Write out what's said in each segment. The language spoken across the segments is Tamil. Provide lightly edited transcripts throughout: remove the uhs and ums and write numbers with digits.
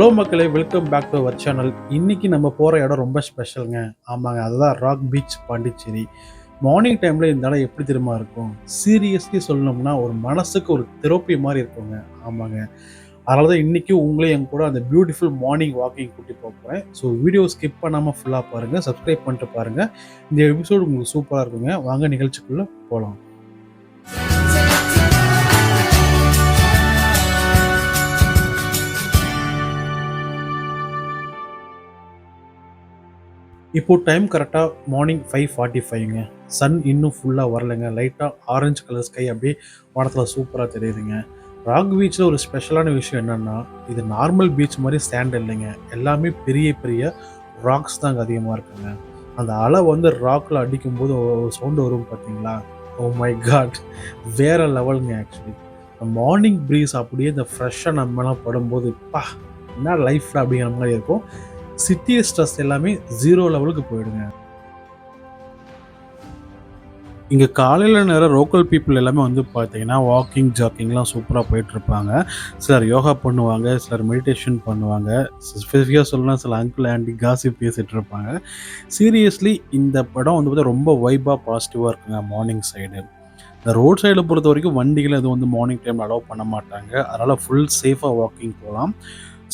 ஹலோ மக்களே, welcome back to our channel. இன்னைக்கு நம்ம போகிற இடம் ரொம்ப ஸ்பெஷலுங்க. ஆமாங்க, அதுதான் ராக் பீச் பாண்டிச்சேரி. மார்னிங் டைமில் இந்த இடம் எப்படி தெரியுமா இருக்கும்? சீரியஸ்லி சொல்லணும்னா ஒரு மனசுக்கு ஒரு தெரப்பி மாதிரி இருக்குங்க. ஆமாங்க, அதனால தான் இன்றைக்கி உங்களையும் என் கூட அந்த பியூட்டிஃபுல் மார்னிங் வாக்கிங் கூட்டி போகிறேன். ஸோ வீடியோ ஸ்கிப் பண்ணாமல் ஃபுல்லாக பாருங்கள், சப்ஸ்கிரைப் பண்ணிட்டு பாருங்கள். இந்த எபிசோடு உங்களுக்கு சூப்பராக இருக்குங்க. வாங்க நிகழ்ச்சிக்குள்ளே போகலாம். இப்போ டைம் கரெக்டாக மார்னிங் 5:45ங்க. சன் இன்னும் ஃபுல்லாக வரலைங்க. லைட்டாக ஆரஞ்சு கலர் ஸ்கை அப்படியே வானத்தில் சூப்பராக தெரியுதுங்க. ராக் பீச்சில் ஒரு ஸ்பெஷலான விஷயம் என்னென்னா, இது நார்மல் பீச் மாதிரி சேண்ட் இல்லைங்க. எல்லாமே பெரிய பெரிய ராக்ஸ் தாங்க அதிகமாக இருக்குங்க. அந்த அலை வந்து ராக்கில் அடிக்கும்போது ஒரு சவுண்டு வரும் பார்த்தீங்களா? ஓ மை காட், வேறு லெவலுங்க. ஆக்சுவலி மார்னிங் ப்ரீஸ் அப்படியே இந்த ஃப்ரெஷ்ஷாக நம்மலாம் படும்போது என்ன லைஃப்பில் அப்படிங்கிற மாதிரி இருக்கும். சிட்டி ஸ்ட்ரெஸ் எல்லாமே 0 லெவலுக்கு போயிடுங்க. இங்கே காலையில் நேரம் லோக்கல் பீப்புள் எல்லாமே வந்து பார்த்தீங்கன்னா வாக்கிங் ஜாக்கிங்லாம் சூப்பராக போயிட்டுருப்பாங்க. சிலர் யோகா பண்ணுவாங்க, சிலர் மெடிடேஷன் பண்ணுவாங்க, ஸ்பெசிஃபிக்காக சொல்லலாம் சில அங்கிள் ஆண்டி காசிப் பேசிகிட்டு இருப்பாங்க. சீரியஸ்லி இந்த படம் வந்து பார்த்தா ரொம்ப வைபாக பாசிட்டிவாக இருக்குங்க. மார்னிங் சைடு இந்த ரோட் சைடில் பொறுத்த வரைக்கும் வண்டிகள் எதுவும் வந்து மார்னிங் டைம் அலோவ் பண்ண மாட்டாங்க. அதனால் ஃபுல் சேஃபாக வாக்கிங் போகலாம்.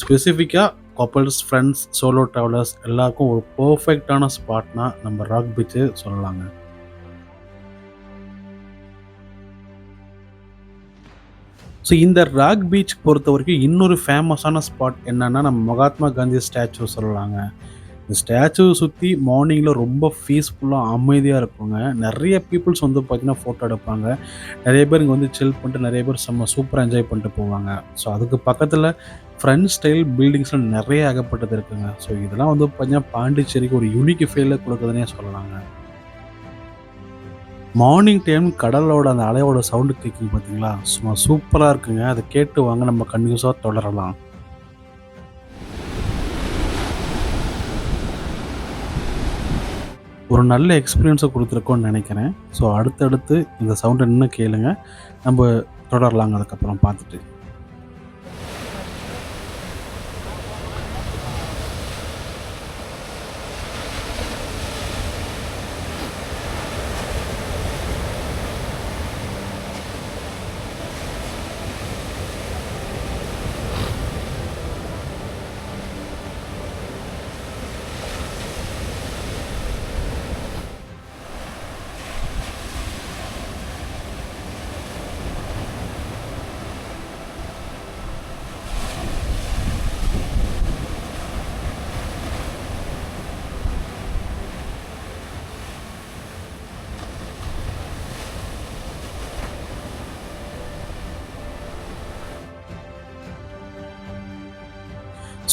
ஸ்பெசிஃபிக்காக கப்பல்ஸ், ஃப்ரெண்ட்ஸ், சோலோ ட்ராவலர்ஸ் எல்லாருக்கும் ஒரு பர்ஃபெக்டான ஸ்பாட்னா நம்ம ராக் பீச்சு சொல்லலாங்க. ஸோ இந்த ராக் பீச் பொறுத்த வரைக்கும் இன்னொரு ஃபேமஸான ஸ்பாட் என்னன்னா, நம்ம மகாத்மா காந்தி ஸ்டாச்சு சொல்லலாங்க. இந்த ஸ்டாச்சுவை சுற்றி மார்னிங்கில் ரொம்ப பீஸ்ஃபுல்லாக அமைதியாக இருக்குங்க. நிறைய பீப்புள்ஸ் வந்து பார்த்திங்கன்னா ஃபோட்டோ எடுப்பாங்க. நிறைய பேர் இங்கே வந்து சில் பண்ணிட்டு நிறைய பேர் செம்ம சூப்பராக என்ஜாய் பண்ணிட்டு போவாங்க. ஸோ அதுக்கு பக்கத்தில் ஃப்ரெண்ட் ஸ்டைல் பில்டிங்ஸ்லாம் நிறைய ஏகப்பட்டது இருக்குங்க. ஸோ இதெல்லாம் வந்து பார்த்திங்கன்னா பாண்டிச்சேரிக்கு ஒரு யூனிக் ஃபீலில் கொடுக்குதுன்னே சொல்லலாங்க. மார்னிங் டைம் கடலோட அந்த அலையோட சவுண்டு கேட்குங்க பார்த்தீங்களா? சும்மா சூப்பராக இருக்குங்க. அதை கேட்டு வாங்க, நம்ம கன்டினியூஸாக தொடரலாம். ஒரு நல்ல எக்ஸ்பீரியன்ஸை கொடுத்துருக்கோன்னு நினைக்கிறேன். ஸோ அடுத்தடுத்து இந்த சவுண்டை இன்னும் கேளுங்க. நம்ம தொடரலாங்க அதுக்கப்புறம் பார்த்துட்டு.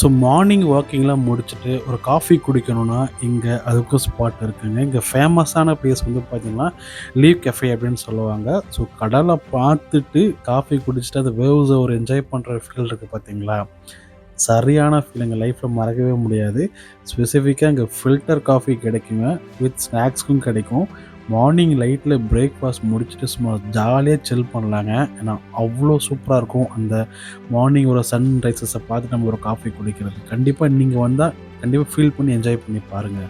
ஸோ மார்னிங் வாக்கிங்லாம் முடிச்சுட்டு ஒரு காஃபி குடிக்கணும்னா இங்கே அதுக்கும் ஸ்பாட் இருக்குங்க. இங்கே ஃபேமஸான ப்ளேஸ் வந்து பார்த்திங்கன்னா லீவ் கெஃபே அப்படின்னு சொல்லுவாங்க. ஸோ கடலை பார்த்துட்டு காஃபி குடிச்சிட்டு அது வேவ்ஸை ஒரு என்ஜாய் பண்ணுற ஃபீல் இருக்குது பார்த்தீங்களா? சரியான ஃபீலிங்க, லைஃப்பில் மறக்கவே முடியாது. ஸ்பெசிஃபிக்காக இங்கே ஃபில்டர் காஃபி கிடைக்குங்க, வித் ஸ்நாக்ஸுக்கும் கிடைக்கும். மார்னிங் லைட்டில் பிரேக்ஃபாஸ்ட் முடிச்சுட்டு சும்மா ஜாலியாக சில் பண்ணலாங்க. ஏன்னா அவ்வளோ சூப்பராக இருக்கும் அந்த மார்னிங் ஒரு சன்ரைசஸை பார்த்து நம்ம ஒரு காஃபி குடிக்கிறது. கண்டிப்பாக நீங்கள் வந்தால் கண்டிப்பாக ஃபீல் பண்ணி என்ஜாய் பண்ணி பாருங்கள்.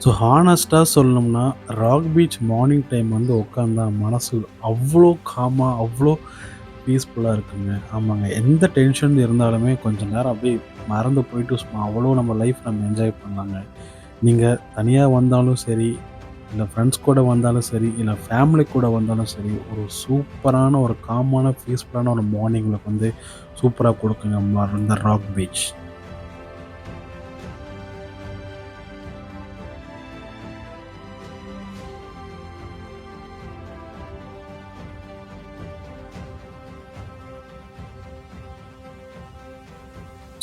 ஸோ ஹானஸ்ட்டாக சொல்லணும்னா ராக் பீச் மார்னிங் டைம் வந்து உட்காந்தா மனசு அவ்வளோ காமாக அவ்வளோ பீஸ்ஃபுல்லாக இருக்குங்க. ஆமாங்க, எந்த டென்ஷன் இருந்தாலுமே கொஞ்சம் நேரம் அப்படியே மறந்து போயிட்டு சும்மா அவ்வளோ நம்ம லைஃப் நம்ம என்ஜாய் பண்ணலாங்க. நீங்கள் தனியாக வந்தாலும் சரி, இல்லை ஃப்ரெண்ட்ஸ் கூட வந்தாலும் சரி, இல்லை ஃபேமிலி கூட வந்தாலும் சரி, ஒரு சூப்பரான ஒரு காமான பீஸ்ஃபுல்லான ஒரு மார்னிங் உங்களுக்கு வந்து சூப்பராக கொடுக்குங்க இந்த rock beach.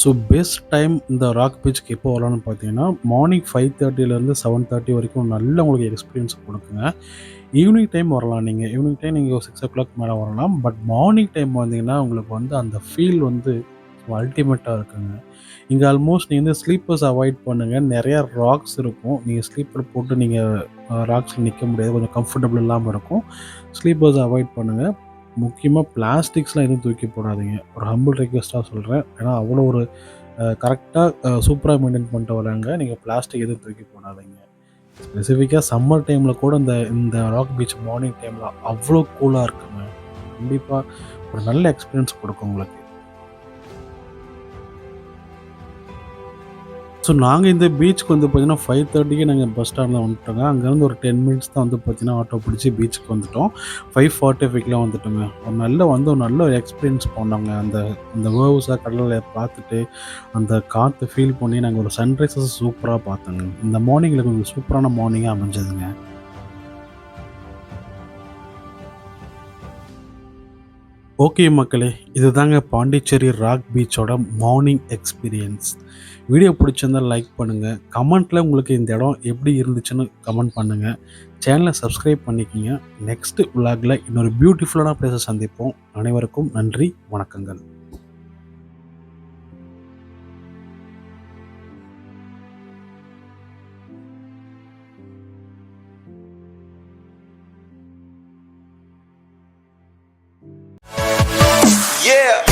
So best time இந்த ராக் பீச்சுக்கு எப்போ வரலான்னு பார்த்தீங்கன்னா, மார்னிங் 5:30லேருந்து 7:30 வரைக்கும் நல்ல உங்களுக்கு எக்ஸ்பீரியன்ஸ் கொடுக்குங்க. ஈவினிங் டைம் வரலாம் நீங்கள். ஈவினிங் டைம் நீங்கள் ஒரு 6:00 மேலே வரலாம். பட் மார்னிங் டைம் வந்தீங்கன்னா, உங்களுக்கு வந்து அந்த ஃபீல் வந்து அல்டிமேட்டா இருக்குங்க. இங்க ஆல்மோஸ்ட் நீங்க வந்து ஸ்லீப்பர்ஸ் அவாய்ட் பண்ணுங்க. நெறைய ராக்ஸ் இருக்கும். நீங்க ஸ்லீப்பர் போட்டு நீங்க ராக்ஸ்ல நிக்க முடியாது. கொஞ்சம் கம்ஃபர்டபுள் இல்லாம இருக்கும். ஸ்லீப்பர்ஸ் அவாய்ட் பண்ணுங்க. முக்கியமா பிளாஸ்டிக்ஸ்லாம் எதுவும் தூக்கி போடாதீங்க. ஒரு ஹம்பிள் ரிக்வெஸ்ட்டா சொல்றேன். ஏன்னா அவ்வளோ ஒரு கரெக்ட்டா சூப்பரா மெயின்டெயின் பண்ணிட்டு வராங்க. நீங்க பிளாஸ்டிக் எதுவும் தூக்கி போடாதீங்க. ஸ்பெசிஃபிக்கா சம்மர் டைம்ல கூட இந்த இந்த ராக் பீச் மார்னிங் டைம்ல அவ்வளோ கூலா இருக்குங்க. கண்டிப்பா ஒரு நல்ல எக்ஸ்பீரியன்ஸ் குடுக்கும் உங்களுக்கு. ஸோ நாங்க இந்த பீச்சுக்கு வந்து பார்த்தீங்கன்னா 5:30க்கே நாங்க பஸ் ஸ்டாண்ட்ல வந்துட்டோங்க. அங்கேருந்து ஒரு 10 மினிட்ஸ் தான் வந்து பார்த்தீங்கன்னா ஆட்டோ பிடிச்சு பீச்சுக்கு வந்துட்டோம். 5:45க்குலாம் வந்துட்டோங்க. ஒரு நல்ல ஒரு எக்ஸ்பீரியன்ஸ் பண்ணோங்க. அந்த அந்த வேவ்ஸ கடல்ல பார்த்துட்டு, அந்த காத்த ஃபீல் பண்ணி நாங்க ஒரு சன்ரைஸஸ் சூப்பரா பார்த்தோங்க. இந்த மார்னிங் எங்களுக்கு கொஞ்சம் சூப்பரான மார்னிங்கா அமைஞ்சதுங்க. ஓகே மக்களே, இதுதாங்க பாண்டிச்சேரி ராக் பீச்சோட மார்னிங் எக்ஸ்பீரியன்ஸ். வீடியோ பிடிச்சிருந்தா லைக் பண்ணுங்க. கமெண்ட்ல உங்களுக்கு இந்த இடம் எப்படி இருந்துச்சுன்னு கமெண்ட் பண்ணுங்க. சேனலை சப்ஸ்கிரைப் பண்ணிக்கங்க. நெக்ஸ்ட் விலாக்ல இன்னொரு பியூட்டிஃபுல்லான பிளேஸை சந்திப்போம். அனைவருக்கும் நன்றி, வணக்கங்கள். Yeah.